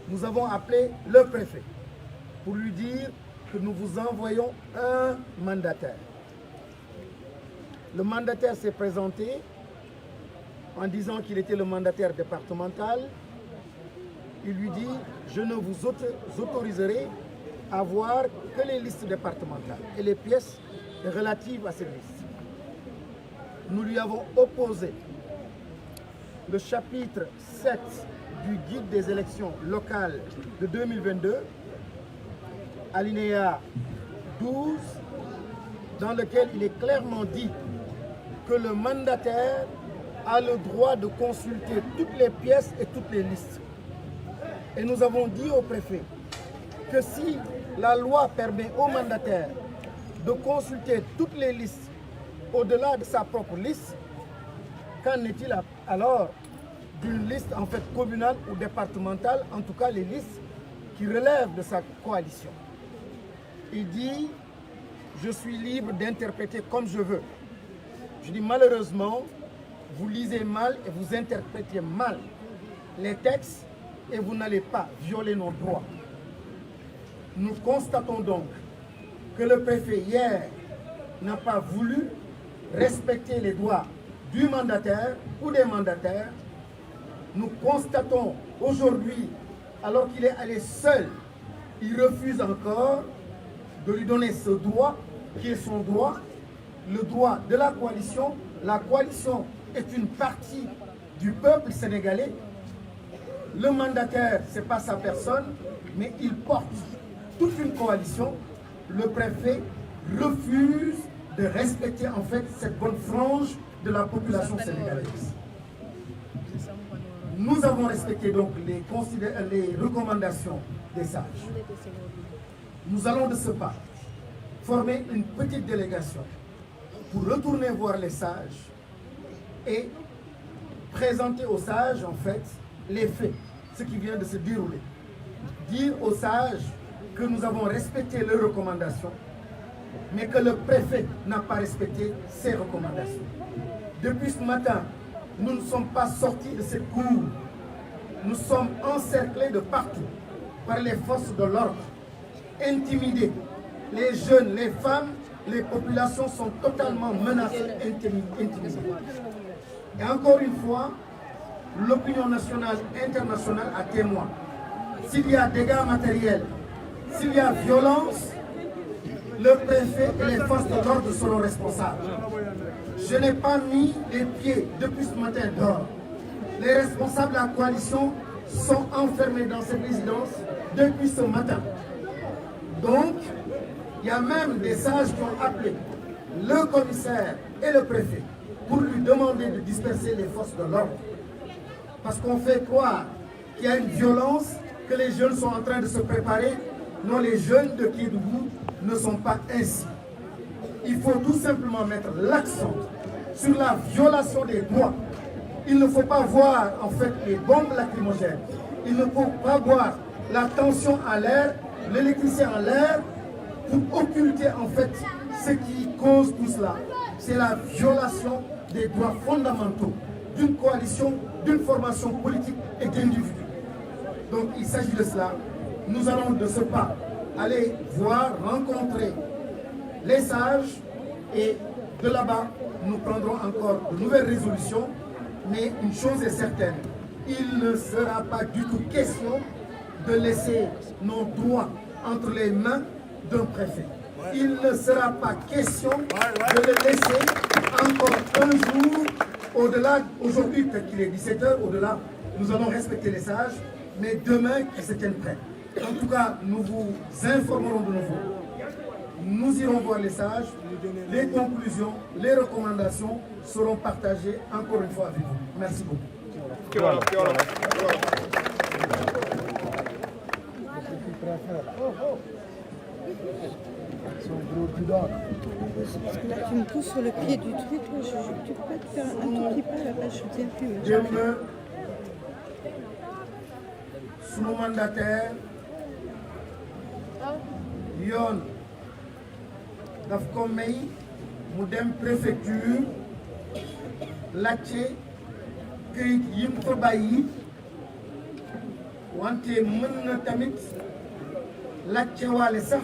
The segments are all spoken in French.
Nous avons appelé le préfet pour lui dire que nous vous envoyons un mandataire. Le mandataire s'est présenté en disant qu'il était le mandataire départemental. Il lui dit « Je ne vous autoriserai à voir que les listes départementales et les pièces relatives à ces listes. » Nous lui avons opposé le chapitre 7 du guide des élections locales de 2022, alinéa 12, dans lequel il est clairement dit que le mandataire a le droit de consulter toutes les pièces et toutes les listes. Et nous avons dit au préfet que si la loi permet au mandataire de consulter toutes les listes au-delà de sa propre liste, qu'en est-il alors d'une liste en fait communale ou départementale, en tout cas les listes qui relèvent de sa coalition? Il dit « Je suis libre d'interpréter comme je veux ». Je dis malheureusement, vous lisez mal et vous interprétez mal les textes et vous n'allez pas violer nos droits. Nous constatons donc que le préfet hier n'a pas voulu respecter les droits du mandataire ou des mandataires. Nous constatons aujourd'hui, alors qu'il est allé seul, il refuse encore de lui donner ce droit qui est son droit, le droit de la coalition. La coalition est une partie du peuple sénégalais. Le mandataire, ce n'est pas sa personne, mais il porte toute une coalition. Le préfet refuse de respecter en fait cette bonne frange de la population sénégalaise. Nous avons respecté donc les recommandations des sages. Nous allons de ce pas former une petite délégation pour retourner voir les sages et présenter aux sages en fait les faits, ce qui vient de se dérouler. Dire aux sages que nous avons respecté leurs recommandations, mais que le préfet n'a pas respecté ses recommandations. Depuis ce matin, nous ne sommes pas sortis de cette cour. Nous sommes encerclés de partout par les forces de l'ordre, intimidés. Les jeunes, les femmes, les populations sont totalement menacées, intimidées. Et encore une fois, l'opinion nationale et internationale a témoin. S'il y a dégâts matériels, s'il y a violence, le préfet et les forces de l'ordre seront responsables. Je n'ai pas mis les pieds depuis ce matin dehors. Les responsables de la coalition sont enfermés dans cette résidence depuis ce matin. Donc, il y a même des sages qui ont appelé le commissaire et le préfet pour lui demander de disperser les forces de l'ordre. Parce qu'on fait croire qu'il y a une violence, que les jeunes sont en train de se préparer. Non, les jeunes de Kédougou ne sont pas ainsi. Il faut tout simplement mettre l'accent sur la violation des droits. Il ne faut pas voir en fait les bombes lacrymogènes. Il ne faut pas voir la tension à l'air, l'électricité en l'air, pour occulter en fait ce qui cause tout cela. C'est la violation des droits fondamentaux d'une coalition, d'une formation politique et d'individus. Donc il s'agit de cela. Nous allons de ce pas aller voir, rencontrer les sages et de là-bas, nous prendrons encore de nouvelles résolutions. Mais une chose est certaine, il ne sera pas du tout question de laisser nos droits entre les mains d'un préfet. Il ne sera pas question de le laisser encore un jour, au-delà, aujourd'hui peut-être qu'il est 17h, au-delà, nous allons respecter les sages, mais demain qu'ils se tiennent prêts. En tout cas, nous vous informerons de nouveau. Nous irons voir les sages, les conclusions, les recommandations seront partagées encore une fois avec vous. Merci beaucoup. Parce que là, tu me pousses sur le pied du truc, tu peux pas te faire un tout petit peu là-bas, je tiens plus. Demain, sous nos mandataires, Lyon, daf ko may mu dem préfecture laajte këyit yi mu fa bàyyi wante mën na tamit laajtewaale sax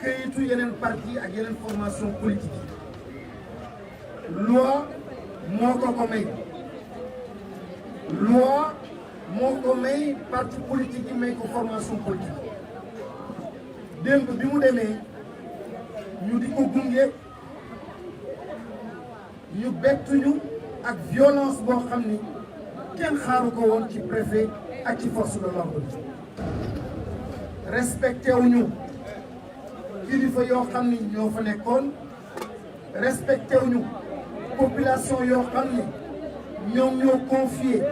këyitu yeneen parti ak yeneen formation politique loi moo ko may loi moo ko may parti politique yi may ko formation politique démb bi mu demee ñu di ko gunge ñu bettuñu ak violence boo xam ni kenn xaaru ko woon ci préfet ak ci force de l'ordre respecté wuñu kilifa yoo xam ni ñoo fa nekkoon respecté wuñu population yoo xam ni ñoom ñoo confié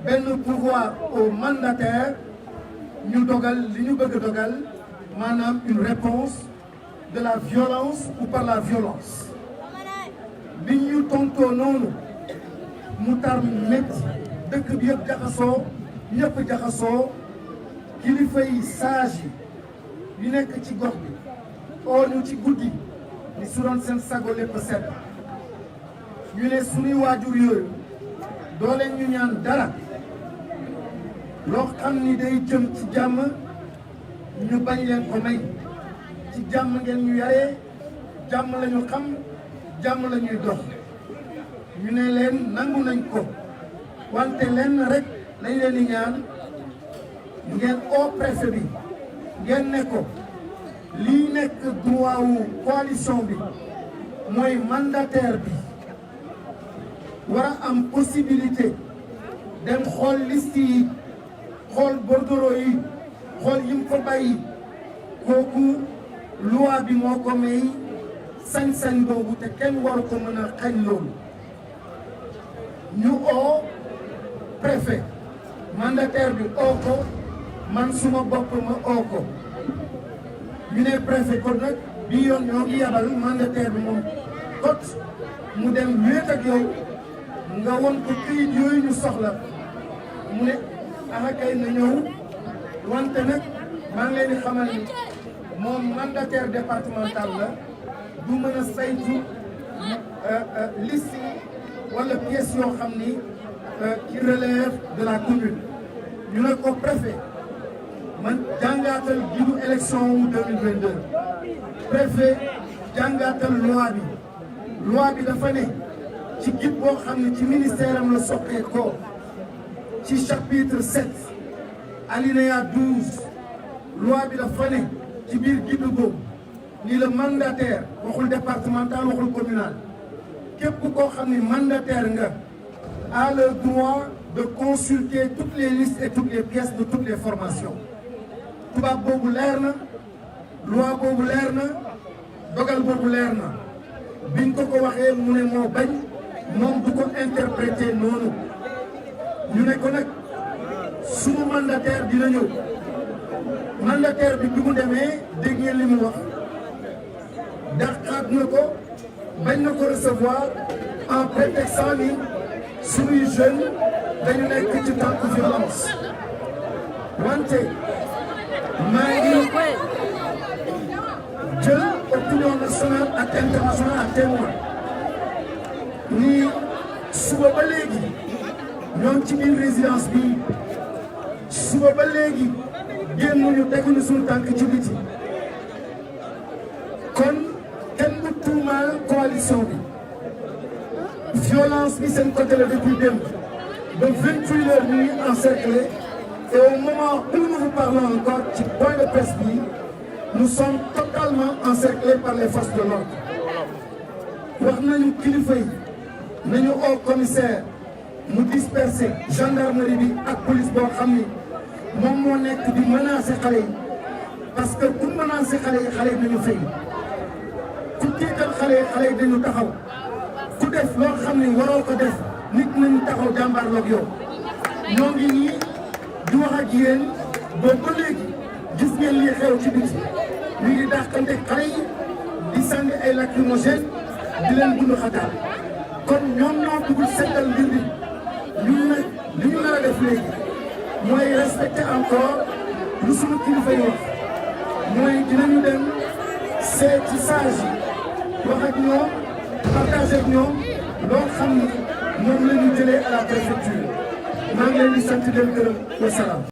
benn pouvoir au mandataire ñu dogal li ñu bëgg a dogal maanaam une réponse de la violence ou par la violence bi ñu tontoo noonu mu tar métti dëkk bi yëpp jaxasoo ñëpp jaxasoo kilifa yi sage yi nekk ci gox bi oo ñu ci guddi ni su doon seen sago lépp set ñu ne suñuy waajur yooyu doo leen ñu ñaan dara loo xam ni day jëm ci jàmm ñu bañ leen ko may ci jàmm ngeen ñu yaree jàmm la ñu xam jàmm la ñuy dox ñu ne leen nangu nañ ko wante leen rek lañ leen di ñaan ngeen au préfet bi ngeen ne ko lii nekk droit wu coalition bi mooy mandataire bi war a am possibilité dem xool liste yi xool bordereau yi xool yim ko bàyyi kooku loi bi moo ko may sañ-sañ boobu te kenn waru ko mën a xañ loolu ñu oo préfet mandataire bi oo ko man suma bopp ma oo ko ñu ne préfet kon nag bi yoon ñoo ngi yabal mandataire bi moom kot mu dem wéet ak yow nga won ko këyit yooyu ñu soxla mu ne aha kay na ñëw wante nag maa ngi leen di xamal ni moom mandataire départemental la du mën a saytu liste yi wala pièces yoo xam ni qui relève de la commune ñu ne ko préfet man jàngaatal gidu élection wu 2022 préfet jàngaatal loi bi dafa ne ci gid boo xam ne ci ministère am la soqee ko ci chapitre 7 alinéa 12 loi bi dafa ne ci biir gid boobu ni le mandataire waxul départemental waxul communal képp koo xam ne mandataire nga a le droit de consulter toutes les listes et toutes les pièces de toutes les formations tubaab boobu leer na loi boobu leer na dogal boobu leer na biñ ko waxee mu ne moo bañ moom du ko interpréter noonu ñu ne ko nag sunu mandataire dina ñëw mandataire bi mu demee dégg ngeen li mu wax dàqaat na ko bañ na ko recevoir en prétextant ni suñuy jeune dañu nekk ci tànku violence wante maa ngi jël opinion nationale ak internationale à témoin ni suba ba léegi ñoom ci biir résidence bi suba ba léegi génnuñu teguñu suñu tànk ci biti kon kenn du tuumaal coalition bi violence bi seen côté la depuis démb ba 28 heures ñu ngi encerclé et au moment où nous vous parlons encore ci point de presse bi nous sommes totalement encerclés par les forces de l'ordre wax nañu kilifa yi nañu au commissaire mu disperser gendarmerie bi ak police boo xam ni moom moo nekk di menacer xale yi parce que ku menacer xale yi dañu fay ku tiital xale yi dañu taxaw ku def loo xam ni waroo ko def nit nañu taxaw jàmbaarloog yow ñoo ngi nii di wax ak yéen boobu ba léegi gis ngeen lii xew ci biti ñu ngi dàqante xale yi di sànni ay lacrymogène di leen dund xataal kon ñoom ñoo bëggul seetal mbir bi ñun nag li ñu nar a def léegi mooy respecter encore lu suñu kilifa yi wax mooy dinañu dem seeti sage yi wax ak ñoom partager ak ñoom loo xam ni moom la ñu jëlee à la préfecture maa ngi leen di sant di leen gërëm wa salaam